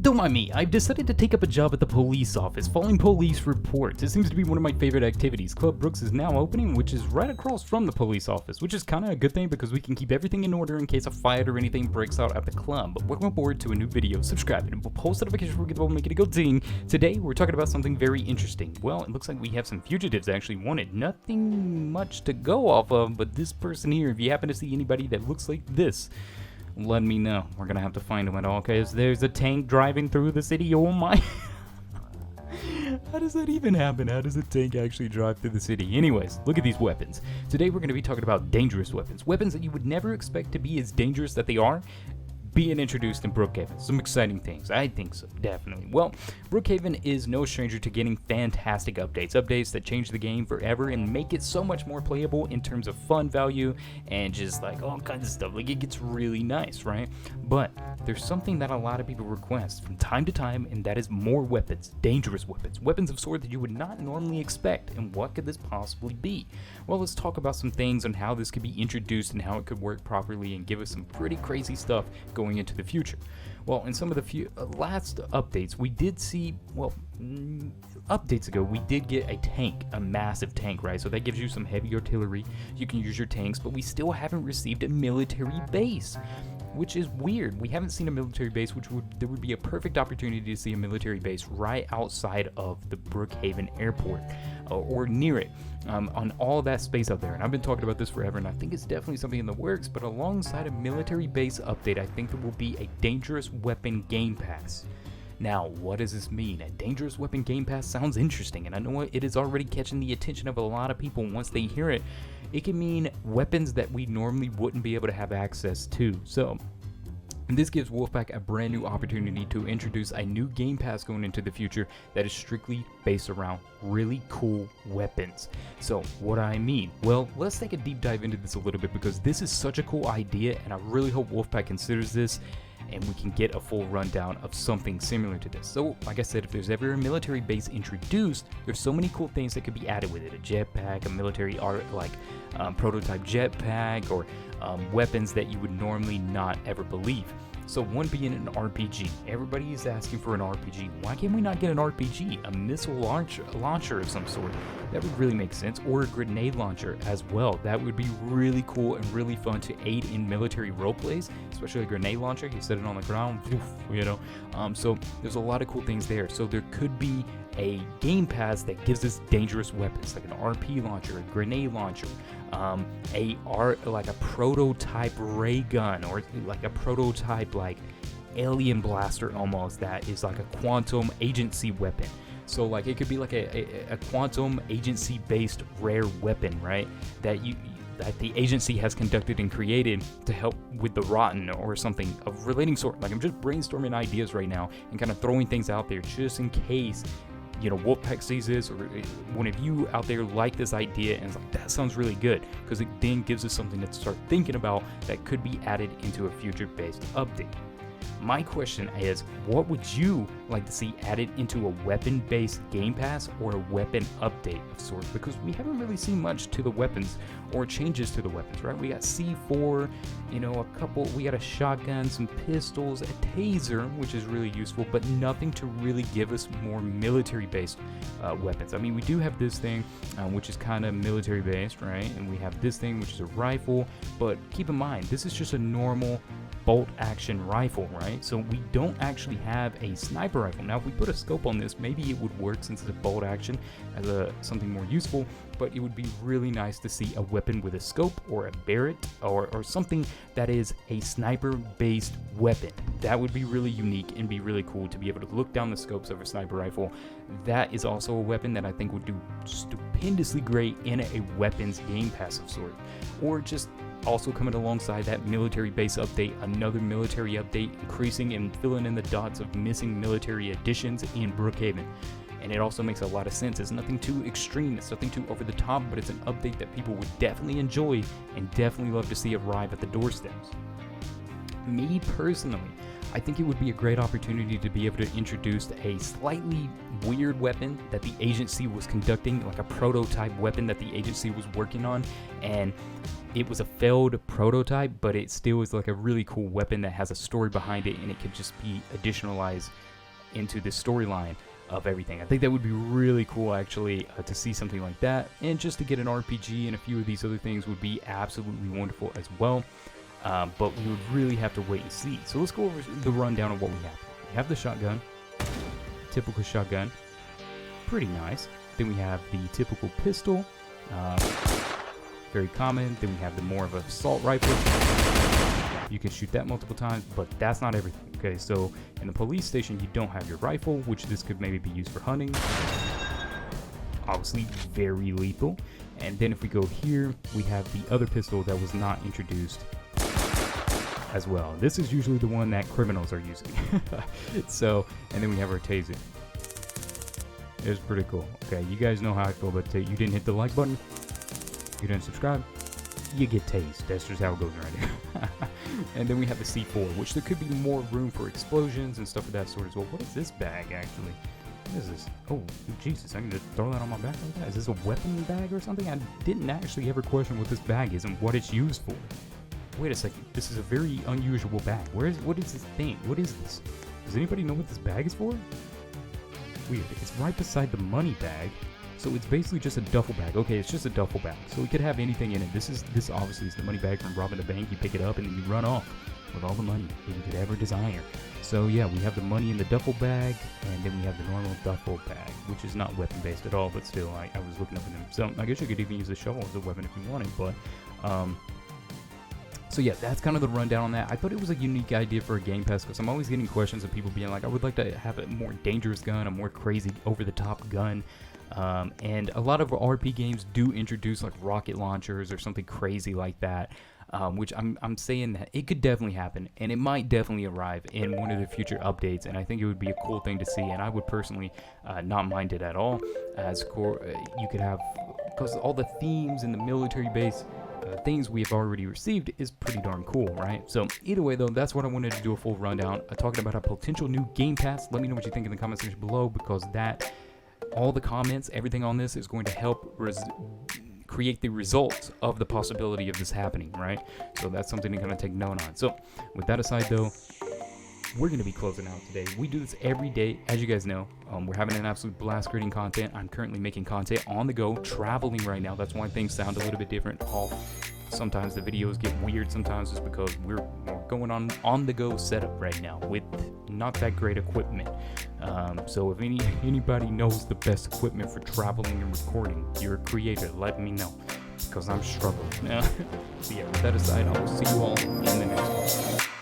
Don't mind me, I've decided to take up a job at the police office, following police reports. It seems to be one of my favorite activities. Club Brooks is now opening, which is right across from the police office, which is kind of a good thing because we can keep everything in order in case a fight or anything breaks out at the club. But welcome aboard to a new video, subscribe and we'll post notifications before we get the ball, make it go ding. Today we're talking about something very interesting. Well, it looks like we have some fugitives actually wanted. Nothing much to go off of, but this person here, if you happen to see anybody that looks like this, let me know. We're gonna have to find them at all, because there's a tank driving through the city. Oh my. How does that even happen? How does a tank actually drive through the city? Anyways, look at these weapons. Today we're going to be talking about dangerous weapons. Weapons that you would never expect to be as dangerous that they are being introduced in Brookhaven. Some exciting things. I think so, definitely. Well, Brookhaven is no stranger to getting fantastic updates. Updates that change the game forever and make it so much more playable in terms of fun value and just like all kinds of stuff. Like, it gets really nice, right? But there's something that a lot of people request from time to time, and that is more weapons. Dangerous weapons. Weapons of sort that you would not normally expect. And what could this possibly be? Well, let's talk about some things on how this could be introduced and how it could work properly and give us some pretty crazy stuff going into the future. Well, in some of the last updates, we did see, updates ago, we did get a tank, a massive tank, right? So that gives you some heavy artillery. You can use your tanks, but we still haven't received a military base, which is weird. We haven't seen a military base, there would be a perfect opportunity to see a military base right outside of the Brookhaven airport or near it, on all that space out there. And I've been talking about this forever, and I think it's definitely something in the works. But alongside a military base update, I think there will be a dangerous weapon game pass. Now, what does this mean? A dangerous weapon game pass sounds interesting, and I know it is already catching the attention of a lot of people. Once they hear it, it can mean weapons that we normally wouldn't be able to have access to. So, and this gives Wolfpack a brand new opportunity to introduce a new game pass going into the future that is strictly based around really cool weapons. So what do I mean? Well, let's take a deep dive into this a little bit, because this is such a cool idea, and I really hope Wolfpack considers this and we can get a full rundown of something similar to this. So, like I said, if there's ever a military base introduced, there's so many cool things that could be added with it. A jetpack, a military art, like prototype jetpack, or weapons that you would normally not ever believe. So one being an RPG. Everybody is asking for an RPG. Why can't we not get an RPG? A missile launcher of some sort. That would really make sense. Or a grenade launcher as well. That would be really cool and really fun to aid in military roleplays, especially a grenade launcher. You set it on the ground, you know. So there's a lot of cool things there. So there could be a game pass that gives us dangerous weapons, like an RP launcher, a grenade launcher, like a prototype ray gun, or like a prototype like alien blaster almost, that is like a quantum agency weapon. So like it could be like a quantum agency based rare weapon, right? That the agency has conducted and created to help with the rotten or something of relating sort. Like, I'm just brainstorming ideas right now and kind of throwing things out there just in case, you know, Wolfpack sees this, or one of you out there like this idea and it's like, that sounds really good, because it then gives us something to start thinking about that could be added into a future-based update. My question is, what would you like to see added into a weapon-based game pass or a weapon update of sorts? Because we haven't really seen much to the weapons or changes to the weapons, right? We got C4, you know, we got a shotgun, some pistols, a taser, which is really useful, but nothing to really give us more military-based weapons. I mean, we do have this thing, which is kind of military-based, right? And we have this thing, which is a rifle, but keep in mind, this is just a normal bolt action rifle, right? So we don't actually have a sniper rifle. Now, if we put a scope on this, maybe it would work since it's a bolt action as something more useful, but it would be really nice to see a weapon with a scope or a Barrett or something that is a sniper based weapon. That would be really unique and be really cool to be able to look down the scopes of a sniper rifle. That is also a weapon that I think would do stupendously great in a weapons game pass of sort. Or just also coming alongside that military base update, another military update, increasing and filling in the dots of missing military additions in Brookhaven. And it also makes a lot of sense. It's nothing too extreme, it's nothing too over the top, but it's an update that people would definitely enjoy and definitely love to see arrive at the doorsteps. Me personally, I think it would be a great opportunity to be able to introduce a slightly weird weapon that the agency was conducting, like a prototype weapon that the agency was working on, and it was a failed prototype, but it still is like a really cool weapon that has a story behind it, and it could just be additionalized into the storyline of everything. I think that would be really cool, actually, to see something like that, and just to get an RPG and a few of these other things would be absolutely wonderful as well. But we would really have to wait and see. So let's go over the rundown of what we have. We have the shotgun, typical shotgun, pretty nice. Then we have the typical pistol, very common. Then we have the more of an assault rifle. You can shoot that multiple times, but that's not everything. Okay, so in the police station, you don't have your rifle, which this could maybe be used for hunting. Obviously, very lethal. And then if we go here, we have the other pistol that was not introduced as well. This is usually the one that criminals are using. So, and then we have our taser. It's pretty cool. Okay, you guys know how I feel about taser. You didn't hit the like button, you didn't subscribe, you get tased. That's just how it goes right here. And then we have the C4, which there could be more room for explosions and stuff of that sort as well. What is this bag, actually? What is this? Oh, Jesus, I can just throw that on my back like that? Is this a weapon bag or something? I didn't actually ever question what this bag is and what it's used for. Wait a second, this is a very unusual bag. What is this thing? What is this? Does anybody know what this bag is for? Weird. It's right beside the money bag. So it's basically just a duffel bag. Okay, it's just a duffel bag. So it could have anything in it. This obviously is the money bag from robbing the bank. You pick it up and then you run off with all the money that you could ever desire. So yeah, we have the money in the duffel bag, and then we have the normal duffel bag, which is not weapon based at all, but still, I was looking up at them. So I guess you could even use the shovel as a weapon if you wanted, but so yeah, that's kind of the rundown on that. I thought it was a unique idea for a Game Pass, because I'm always getting questions of people being like, I would like to have a more dangerous gun, a more crazy, over-the-top gun. And a lot of RP games do introduce like rocket launchers or something crazy like that, which I'm saying that it could definitely happen, and it might definitely arrive in one of the future updates, and I think it would be a cool thing to see, and I would personally not mind it at all. As you could have, because all the themes in the military base things we have already received is pretty darn cool, right? So either way though, that's what I wanted to do, a full rundown talking about a potential new Game Pass. Let me know what you think in the comment section below, because all the comments, everything on this is going to help create the results of the possibility of this happening, right? So that's something to kind of take note on. So with that aside though, we're going to be closing out today. We do this every day, as you guys know. We're having an absolute blast creating content. I'm currently making content on the go, traveling right now. That's why things sound a little bit different. Sometimes the videos get weird. Sometimes it's because we're going on the go setup right now with not that great equipment. So if anybody knows the best equipment for traveling and recording, you're a creator, let me know, because I'm struggling. So yeah, with that aside, I will see you all in the next one.